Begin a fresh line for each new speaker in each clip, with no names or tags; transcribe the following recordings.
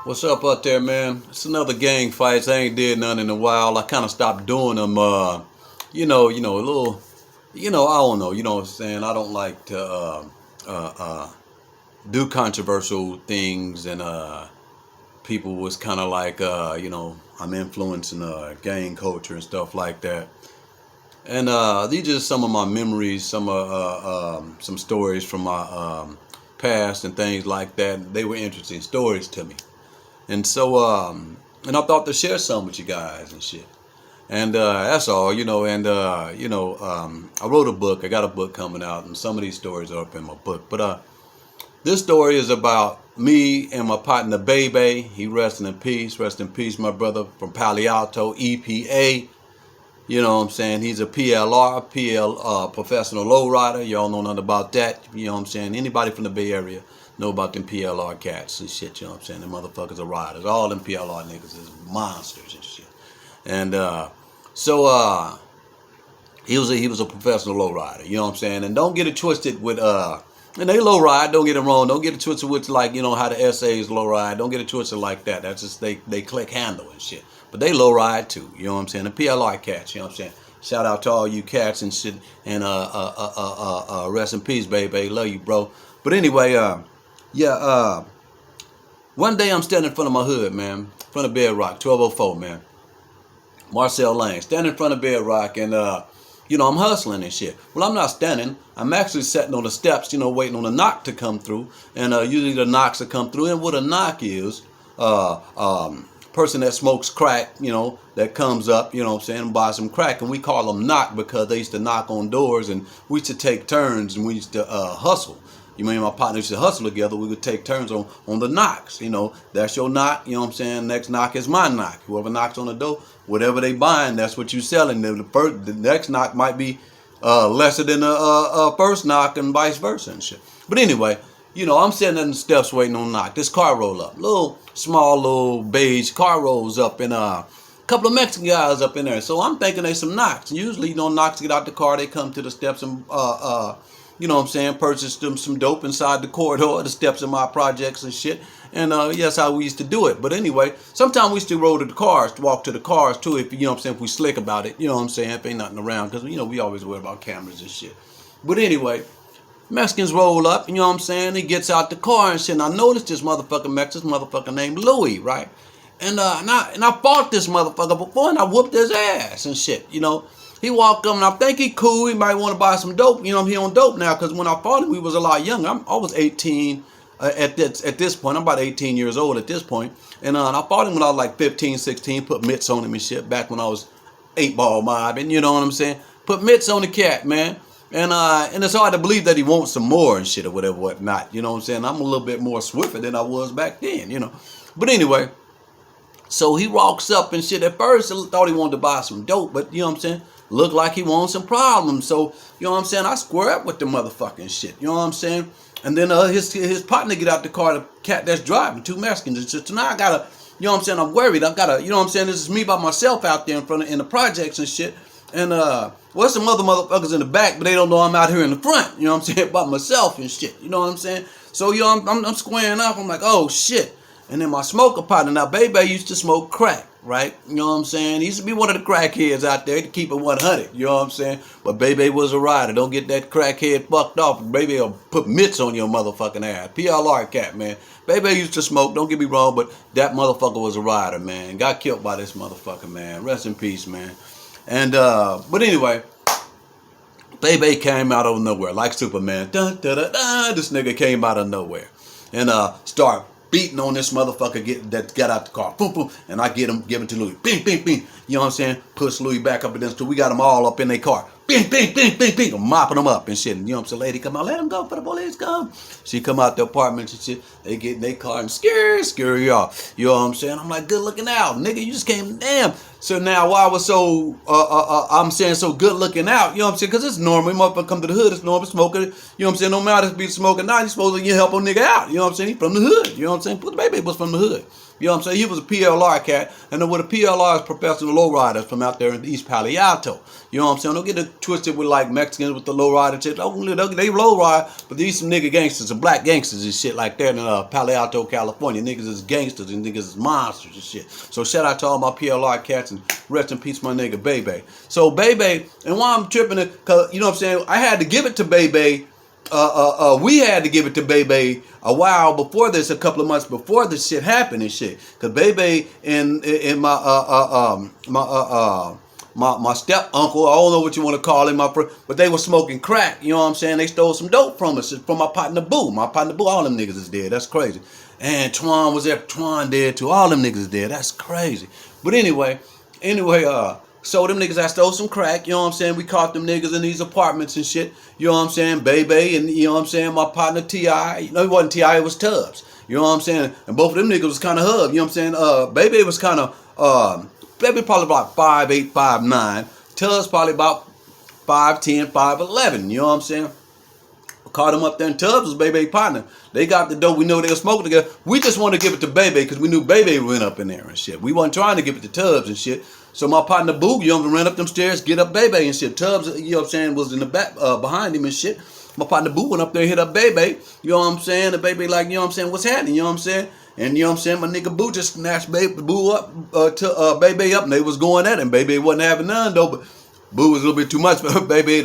What's up out there, man? It's another gang fights. I ain't did none in a while. I kind of stopped doing them. A little, I don't know. You know what I'm saying? I don't like to do controversial things, and people was kind of like, I'm influencing gang culture and stuff like that. And these are just some of my memories, some stories from my past and things like that. They were interesting stories to me. And so, and I thought to share some with you guys and shit. And that's all, I wrote a book. I got a book coming out, and some of these stories are up in my book. But this story is about me and my partner, Bebe. He resting in peace. Rest in peace, my brother from Palo Alto, EPA. You know what I'm saying? He's a PLR, professional lowrider. Y'all know nothing about that. You know what I'm saying? Anybody from the Bay Area know about them PLR cats and shit, you know what I'm saying? Them motherfuckers are riders. All them PLR niggas is monsters and shit. And so he was a professional lowrider, you know what I'm saying? And don't get it twisted with and they lowride, don't get it wrong. Don't get it twisted with like, how the SAs lowride. Don't get it twisted like that. That's just they click handle and shit. But they lowride too, you know what I'm saying? The PLR cats, you know what I'm saying? Shout out to all you cats and shit. And rest in peace, baby. Love you, bro. But anyway, one day I'm standing in front of my hood, man. In front of Bedrock, 1204, man. Marcel Lane. Standing in front of Bedrock, and I'm hustling and shit. Well, I'm not standing. I'm actually sitting on the steps, waiting on a knock to come through. And usually the knocks will come through. And what a knock is, person that smokes crack, that comes up, and buy some crack. And we call them knock because they used to knock on doors, and we used to take turns, and we used to hustle. You mean my partner used to hustle together. We would take turns on the knocks. That's your knock. You know what I'm saying? Next knock is my knock. Whoever knocks on the door, whatever they buying, that's what you selling. The next knock might be lesser than the first knock, and vice versa and shit. But anyway, I'm sitting on the steps waiting on knock. This car roll up, small beige car rolls up, and a couple of Mexican guys up in there. So I'm thinking they some knocks. Usually, knocks get out the car, they come to the steps and purchase them some dope inside the corridor, the steps of my projects and shit. And that's how we used to do it. But anyway, sometimes we used to roll to the cars, to walk to the cars too, if if we slick about it, if ain't nothing around, because we always worry about cameras and shit. But anyway, Mexicans roll up, he gets out the car and shit. And I noticed this motherfucker named Louis, right? And I fought this motherfucker before, and I whooped his ass and shit, He walked up, and I think he cool. He might want to buy some dope. He on dope now, because when I fought him, we was a lot younger. I was 18 at this point. I'm about 18 years old at this point. And I fought him when I was like 15, 16, put mitts on him and shit, back when I was 8-ball mobbing, you know what I'm saying? Put mitts on the cat, man. And it's hard to believe that he wants some more and shit or whatever, whatnot. You know what I'm saying? I'm a little bit more swifter than I was back then, But anyway, so he walks up and shit. At first, I thought he wanted to buy some dope, but looked like he wanted some problems. So, I square up with the motherfucking shit. You know what I'm saying? And then his partner get out the car, the cat that's driving, 2 Mexicans. And shit. So now I gotta, I'm worried. I gotta, this is me by myself out there in the projects and shit. And some other motherfuckers in the back, but they don't know I'm out here in the front. You know what I'm saying? By myself and shit. You know what I'm saying? So, I'm squaring up. I'm like, oh shit. And then my smoker partner, now Bebe used to smoke crack, right? You know what I'm saying? He used to be one of the crackheads out there to keep it 100, you know what I'm saying? But Bebe was a rider. Don't get that crackhead fucked off. Bebe will put mitts on your motherfucking ass. PLR cat, man. Bebe used to smoke, don't get me wrong, but that motherfucker was a rider, man. Got killed by this motherfucker, man. Rest in peace, man. And, but anyway, Bebe came out of nowhere like Superman. Dun, dun, dun, dun. This nigga came out of nowhere. And start beating on this motherfucker that got out the car. Boom, boom. And I give him to Louis. Bing, bing, bing. You know what I'm saying? Push Louis back up against, we got them all up in their car. Bing, bing, bing, bing, bing. I'm mopping them up and shit. And you know what I'm saying? Lady come out, let him go for the police come. She come out the apartment and shit. They get in their car and scare you off. You know what I'm saying? I'm like, good looking out. Nigga, you just came, damn. So now why I was so I'm saying so good looking out, you know what I'm saying? Because it's normal. Motherfucker come to the hood, it's normal smoking. You know what I'm saying? No matter if be smoking now, you supposed to help a nigga out. You know what I'm saying? He from the hood. You know what I'm saying? Put the baby was from the hood. You know what I'm saying? He was a PLR cat, and with a PLR is professional lowriders from out there in East Palo Alto. You know what I'm saying? Don't get it twisted with like Mexicans with the lowrider shit. They lowride, but these some nigga gangsters, some black gangsters and shit like that in Palo Alto, California. Niggas is gangsters and niggas is monsters and shit. So shout out to all my PLR cats and rest in peace my nigga Bebe. So Bebe, and why I'm tripping it, cause you know what I'm saying? I had to give it to Bebe. We had to give it to Bebe a while before this, a couple of months before this shit happened and shit. Cause Bebe and my step uncle, I don't know what you want to call him, but they were smoking crack. You know what I'm saying? They stole some dope from us, from my partner Boo. My partner Boo, all them niggas is dead. That's crazy. And Twan was there. Twan dead too. All them niggas is dead. That's crazy. But anyway, so them niggas, I stole some crack, you know what I'm saying? We caught them niggas in these apartments and shit, you know what I'm saying? Bebe and, you know what I'm saying, my partner T.I., no, it wasn't T.I., it was Tubbs, you know what I'm saying? And both of them niggas was kind of hub, you know what I'm saying? Bebe was kind of, Bebe probably about 5'8", 5'9", Tubbs probably about 5'10", 5'11", you know what I'm saying? Caught him up there, and Tubbs was Bebe partner. They got the dope. We know they were smoking together. We just wanted to give it to Bebe because we knew Bebe went up in there and shit. We wasn't trying to give it to Tubbs and shit. So my partner Boo, you know, ran up them stairs, get up Bebe and shit. Tubbs, you know what I'm saying, was in the back behind him and shit. My partner Boo went up there and hit up Bebe. You know what I'm saying? And Bebe like, you know what I'm saying, what's happening? You know what I'm saying? And you know what I'm saying? My nigga Boo just snatched Boo up to Bebe up, and they was going at him. Bebe wasn't having none though, but Boo was a little bit too much for Bebe.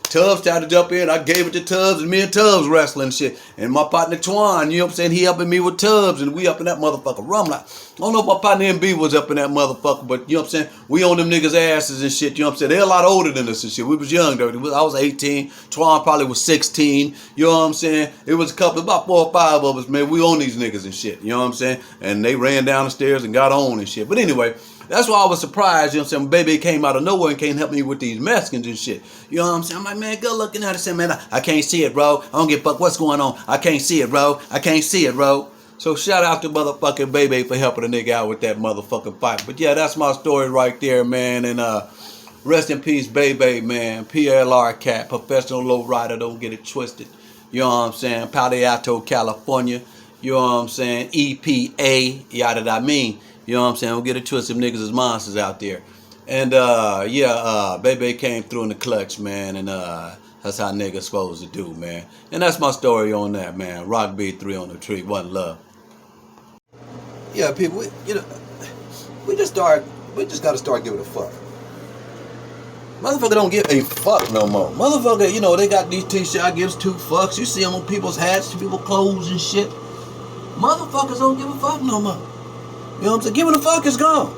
Tubbs tried to jump in. I gave it to Tubbs, and me and Tubbs wrestling and shit. And my partner Twan, you know what I'm saying, he helping me with Tubbs, and we up in that motherfucker. Rum like, I don't know if my partner MB was up in that motherfucker, but you know what I'm saying, we on them niggas' asses and shit. You know what I'm saying? They're a lot older than us and shit. We was young though. I was 18. Twan probably was 16. You know what I'm saying? It was a couple, about 4 or 5 of us, man. We on these niggas and shit. You know what I'm saying? And they ran down the stairs and got on and shit. But anyway, that's why I was surprised, you know what I'm saying, Baby came out of nowhere and came help me with these Mexicans and shit. You know what I'm saying? I'm like, man, good looking at it. I said, man, I can't see it, bro. I don't give a fuck what's going on. I can't see it, bro. I can't see it, bro. So shout out to motherfucking Baby for helping a nigga out with that motherfucking fight. But yeah, that's my story right there, man. And rest in peace, Baby, man. PLR cat, professional lowrider. Don't get it twisted. You know what I'm saying? Palo Alto, California. You know what I'm saying? EPA, yada I mean. You know what I'm saying? Don't get it twisted. Them niggas is monsters out there. And Bebe came through in the clutch, man. And that's how niggas supposed to do, man. And that's my story on that, man. Rock beat 3 on the tree. One love.
Yeah, people, we just got to start giving a fuck.
Motherfucker don't give a fuck no more. Motherfucker, you know, they got these t-shirts, I gives 2 fucks. You see them on people's hats, people's clothes and shit. Motherfuckers don't give a fuck no more. You know what I'm saying? Giving a fuck is gone.